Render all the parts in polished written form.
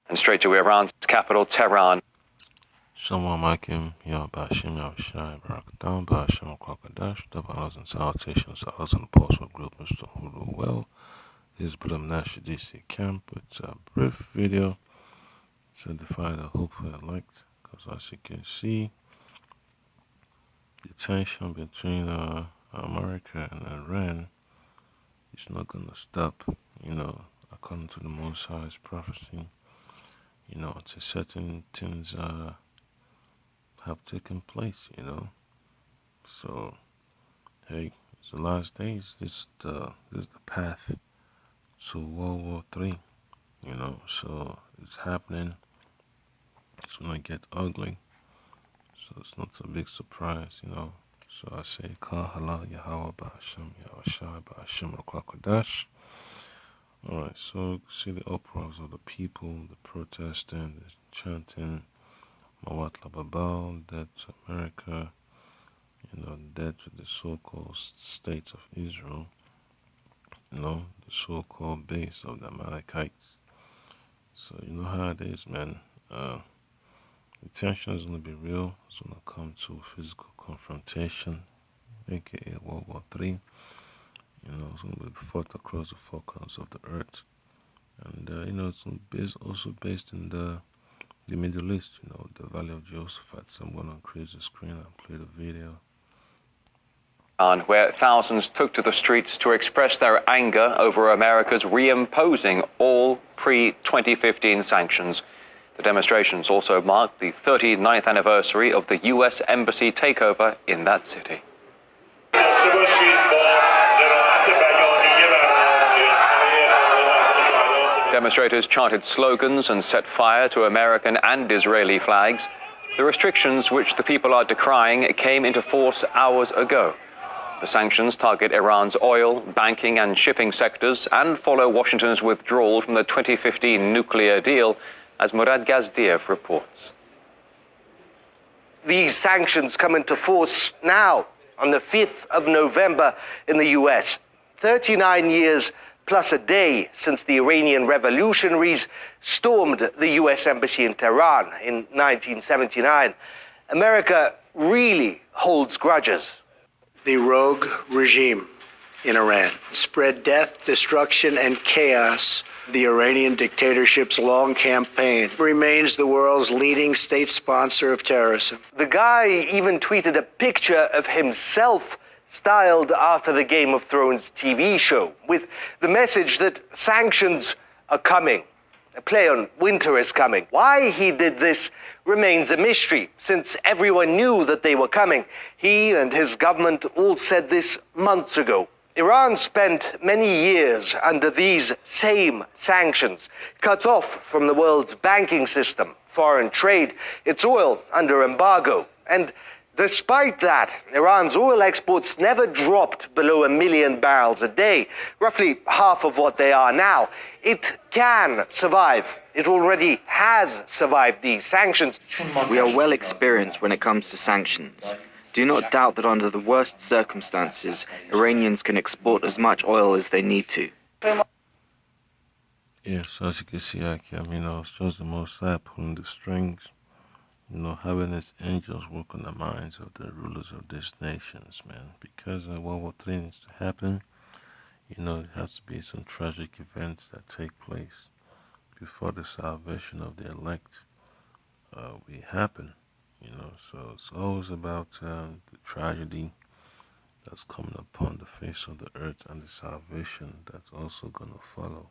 And straight to Iran's capital, Tehran. Shalom Akim, Ya Bashim Yavashai Barakatam, Bashim Kwakadash, Dabalas and salutations to us in the Postwar group, Mr. Hulu Well. This is Bram Nash DC Camp. It's a brief video to define the hopefully I liked, because as you can see, the tension between America and Iran is not going to stop, according to the Most High's prophecy. To certain things have taken place, So, hey, it's the last days. This is the path to World War III, So it's happening. It's gonna get ugly. So it's not a big surprise, So I say, Kal Halal Yahweh Ba'Hashem Yahweh Ba'Hashem Rakwakadash. Alright, so see the uproars of the people, the protesting, the chanting, Mawat Lababal, dead to America, dead to the so-called state of Israel, the so-called base of the Amalekites. So you know how it is, man. The tension is going to be real. It's going to come to physical confrontation, aka World War III. It's going to be fought across the four corners of the earth. And, it's also based in the Middle East, the Valley of Jehoshaphat. So I'm going to increase the screen and play the video. Where thousands took to the streets to express their anger over America's reimposing all pre-2015 sanctions. The demonstrations also marked the 39th anniversary of the U.S. Embassy takeover in that city. Demonstrators chanted slogans and set fire to American and Israeli flags. The restrictions which the people are decrying came into force hours ago. The sanctions target Iran's oil, banking and shipping sectors and follow Washington's withdrawal from the 2015 nuclear deal, as Murad Gazdiev reports. These sanctions come into force now, on the 5th of November in the U.S. 39 years plus a day since the Iranian revolutionaries stormed the U.S. Embassy in Tehran in 1979. America really holds grudges. The rogue regime in Iran spread death, destruction, and chaos. The Iranian dictatorship's long campaign remains the world's leading state sponsor of terrorism. The guy even tweeted a picture of himself styled after the Game of Thrones TV show, with the message that sanctions are coming. A play on winter is coming. Why he did this remains a mystery, since everyone knew that they were coming. He and his government all said this months ago. Iran spent many years under these same sanctions, cut off from the world's banking system, foreign trade, its oil under embargo. And despite that, Iran's oil exports never dropped below 1 million barrels a day, roughly half of what they are now. It can survive. It already has survived these sanctions. We are well experienced when it comes to sanctions. Do not doubt that under the worst circumstances, Iranians can export as much oil as they need to. Yes, as you can see, it's just the Most High pulling the strings. Having his angels work on the minds of the rulers of these nations, man. Because World War III needs to happen, it has to be some tragic events that take place before the salvation of the elect will happen. So it's always about the tragedy that's coming upon the face of the earth and the salvation that's also going to follow.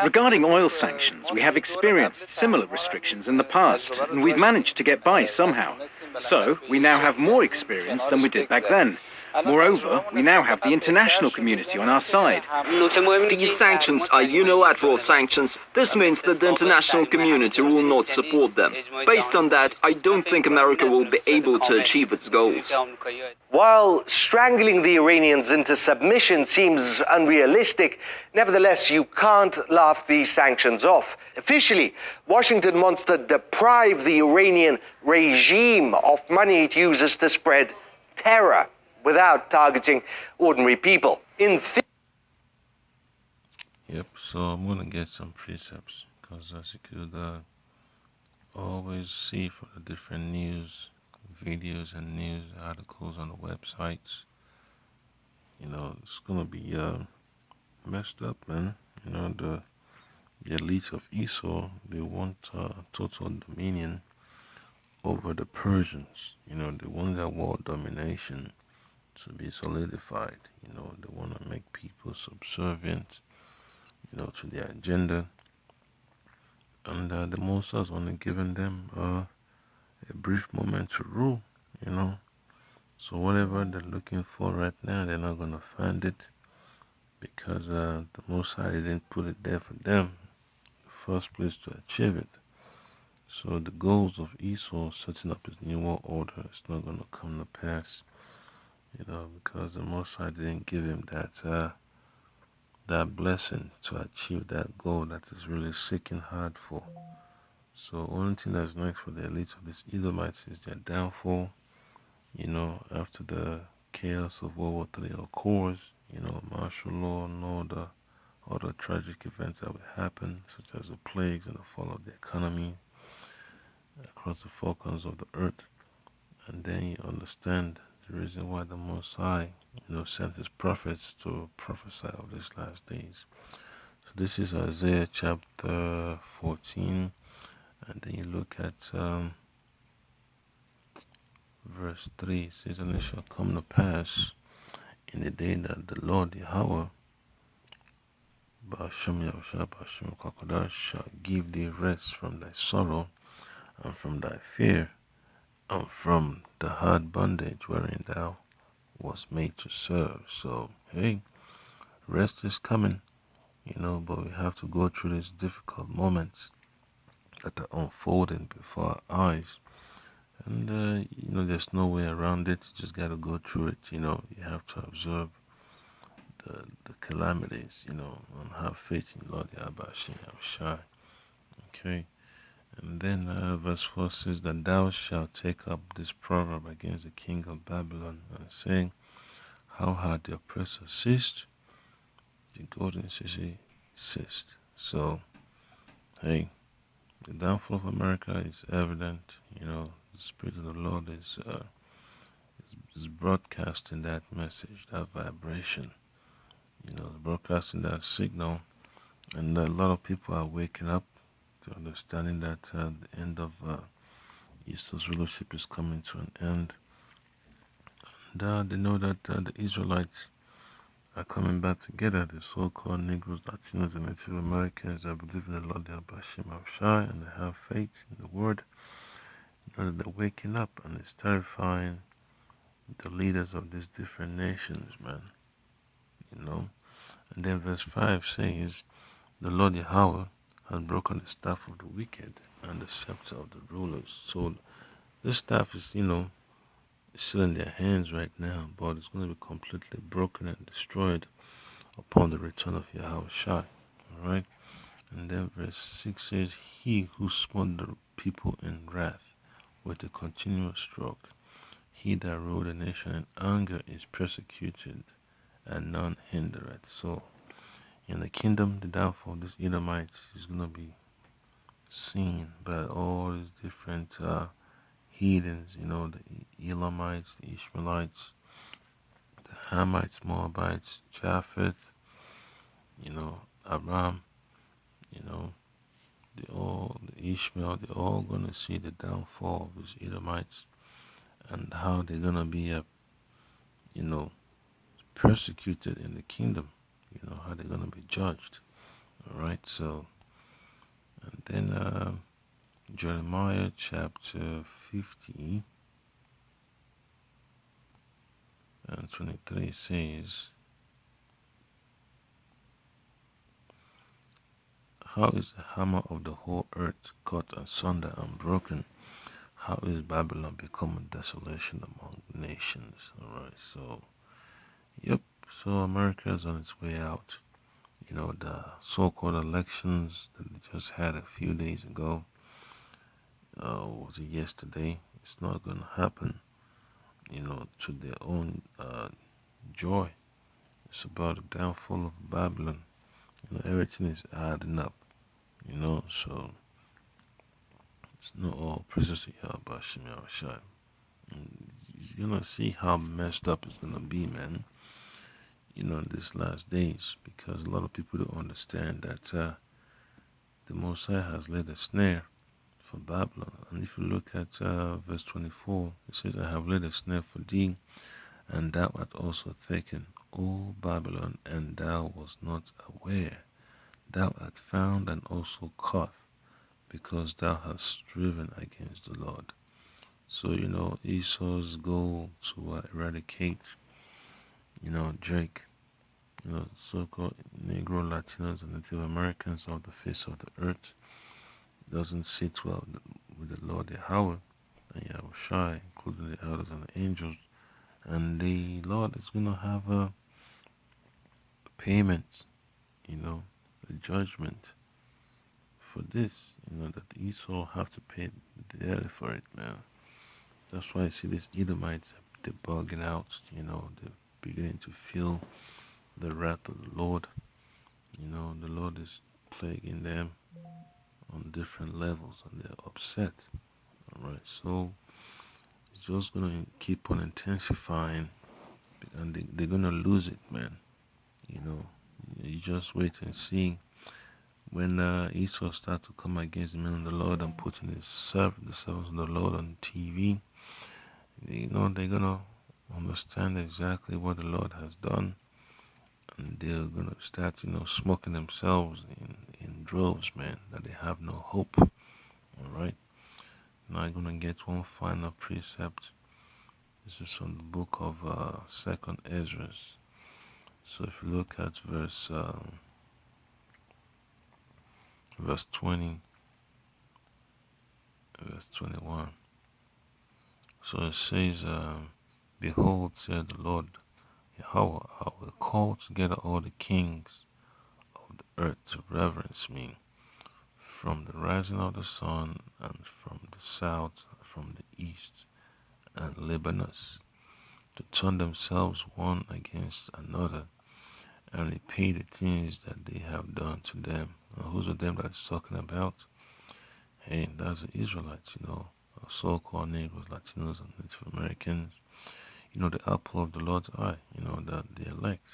Regarding oil sanctions, we have experienced similar restrictions in the past, and we've managed to get by somehow. So, we now have more experience than we did back then. Moreover, we now have the international community on our side. These sanctions are unilateral sanctions. This means that the international community will not support them. Based on that, I don't think America will be able to achieve its goals. While strangling the Iranians into submission seems unrealistic, nevertheless, you can't laugh these sanctions off. Officially, Washington wants to deprive the Iranian regime of money it uses to spread terror without targeting ordinary people. Yep, so I'm gonna get some precepts because as you could always see from the different news videos and news articles on the websites, it's gonna be messed up, man. The elites of Esau, they want total dominion over the Persians. They want their world domination to be solidified. They want to make people subservient, to their agenda. And the Moses only given them a brief moment to rule, you know. So whatever they're looking for right now, they're not gonna find it because the Most High didn't put it there for them, in the first place to achieve it. So the goals of Esau setting up his new world order is not gonna come to pass, because the Most High didn't give him that blessing to achieve that goal that is really seeking hard for. So only thing that's next for the elites of these Edomites is their downfall. After the chaos of World War III occurs, martial law and all the other tragic events that would happen, such as the plagues and the fall of the economy across the four corners of the earth. And then you understand the reason why the Most High, sent his prophets to prophesy of these last days. So this is Isaiah chapter 14, and then you look at verse 3. It says, "And it shall come to pass in the day that the Lord Yahweh Ba'ashem Yahushua Ba'ashem Kwakwadar shall give thee rest from thy sorrow and from thy fear and from the hard bondage wherein thou was made to serve." So hey, rest is coming, but we have to go through these difficult moments that are unfolding before our eyes. And there's no way around it. You just gotta go through it. You have to observe the calamities, and have faith in Lord Yahweh Shai. Okay. And then verse 4 says that thou shalt take up this proverb against the king of Babylon, and saying, how had the oppressor ceased? The golden city ceased. So, hey, the downfall of America is evident. The Spirit of the Lord is broadcasting that message, that vibration, broadcasting that signal. And a lot of people are waking up to understanding that the end of Esau's rulership is coming to an end. And they know that the Israelites are coming back together, the so-called Negroes, Latinos, and Native Americans that believe in the Lord Bashim Shai and they have faith in the word. They're waking up, and it's terrifying the leaders of these different nations, man. And then verse 5 says, the Lord Yahweh has broken the staff of the wicked and the scepter of the rulers. So this staff is, still in their hands right now, but it's going to be completely broken and destroyed upon the return of Yahweh Shai. Alright? And then verse 6 says, he who smote the people in wrath with a continuous stroke, he that ruled a nation in anger is persecuted, and none hindereth. So in the kingdom, the downfall of these Edomites is going to be seen by all these different heathens, the Elamites, the Ishmaelites, the Hamites, Moabites, Japheth, Abraham, the Ishmael, they're all going to see the downfall of these Edomites and how they're going to be, persecuted in the kingdom, how they're going to be judged. Alright, so, and then Jeremiah chapter 50 and 23 says, how is the hammer of the whole earth cut asunder and broken? How is Babylon become a desolation among nations? Alright, so, yep, so America is on its way out. The so-called elections that they just had a few days ago, was it yesterday? It's not going to happen, to their own joy. It's about the downfall of Babylon. everything is adding up, so it's not all praises to Yahweh Shem Yahushua. You're gonna see how messed up it's gonna be, man, in these last days, because a lot of people don't understand that the Messiah has laid a snare for Babylon. And if you look at verse 24, it says, I have laid a snare for thee, and thou art also taken, O Babylon, and thou wast not aware. Thou art found and also caught, because thou hast striven against the Lord. So, Esau's goal to eradicate, Drake, so-called Negro, Latinos, and Native Americans off the face of the earth doesn't sit well with the Lord Yahweh and Yahushua, including the elders and the angels. And the Lord is going to have a payment, a judgment for this, that Esau have to pay dearly for it, man. That's why you see these Edomites, they're bugging out, they're beginning to feel the wrath of the Lord. The Lord is plaguing them on different levels, and they're upset. Alright, so it's just gonna keep on intensifying, and they're gonna lose it, man. You just wait and see when Esau start to come against the men of the Lord and putting the servants of the Lord on TV. They're gonna understand exactly what the Lord has done, and they're gonna start, smoking themselves in droves, man, that they have no hope. Alright. Now I'm gonna get one final precept. This is from the book of 2nd Ezra. So if you look at verse 20, verse 21. So it says, Behold, said the Lord Yahweh, I will call together all the kings of the earth to reverence me, from the rising of the sun, and from the south, from the east, and Lebanon, to turn themselves one against another, and repay the things that they have done to them. Now, who's of them that's talking about? Hey, that's the Israelites, so-called Negroes, Latinos, and Native Americans. The apple of the Lord's eye, the elect.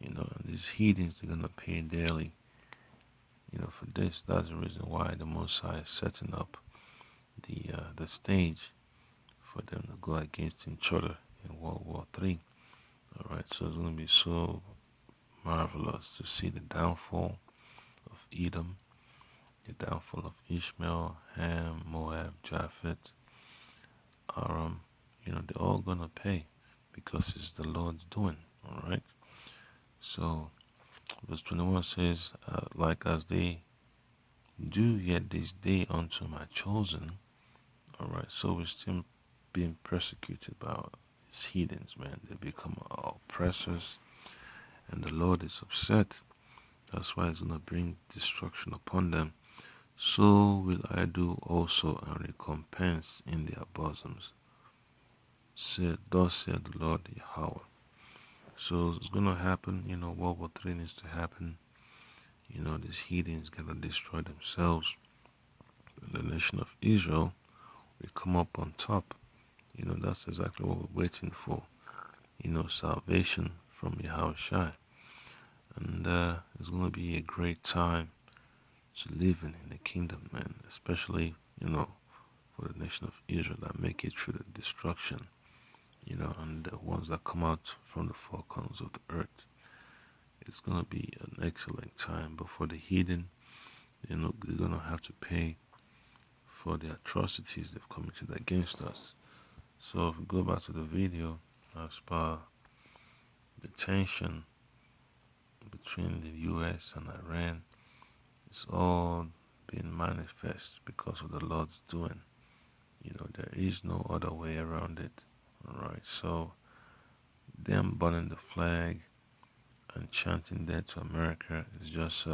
And these heathens, they're gonna pay dearly, for this. That's the reason why the Messiah is setting up the stage for them to go against each other in World War III. Alright, so it's gonna be so marvelous to see the downfall of Edom, the downfall of Ishmael, Ham, Moab, Japheth, Aram. They're all gonna pay because it's the Lord's doing. Alright. So verse 21 says, like as they do yet this day unto my chosen. Alright, so we're still being persecuted by these heathens, man. They become our oppressors, and the Lord is upset. That's why He's gonna bring destruction upon them. So will I do also, and recompense in their bosoms. Thus said the Lord Yahweh. So it's gonna happen, World War III needs to happen. These heathens gotta destroy themselves. And the nation of Israel will come up on top. That's exactly what we're waiting for. Salvation from Yahushua. And it's gonna be a great time to live in the kingdom, man. Especially, for the nation of Israel that make it through the destruction. And the ones that come out from the four corners of the earth. It's going to be an excellent time. But for the heathen, they're going to have to pay for the atrocities they've committed against us. So if we go back to the video, as per the tension between the US and Iran, it's all being manifest because of the Lord's doing. There is no other way around it. Alright, so them burning the flag and chanting "Death to America" is just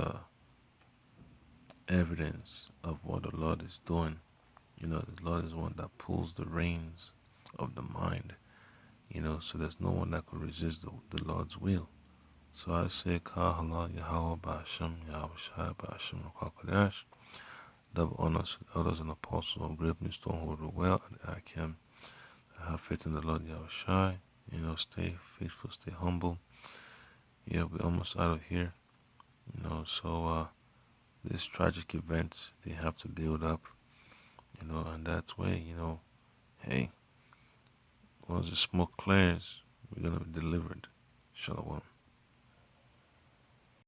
evidence of what the Lord is doing. The Lord is one that pulls the reins of the mind. So there's no one that could resist the Lord's will. So I say, Kahala, Yahweh, Ba'ashem, Yahweh Shai, Ba'ashem, Kwakadash. Double honors to the elders and apostles of Great Millstone who do well, and I can have faith in the Lord Yahweh Shai. Stay faithful, stay humble. Yeah, we're almost out of here. So this tragic event, they have to build up, and that way, hey, once the smoke clears, we're gonna be delivered. Shalom.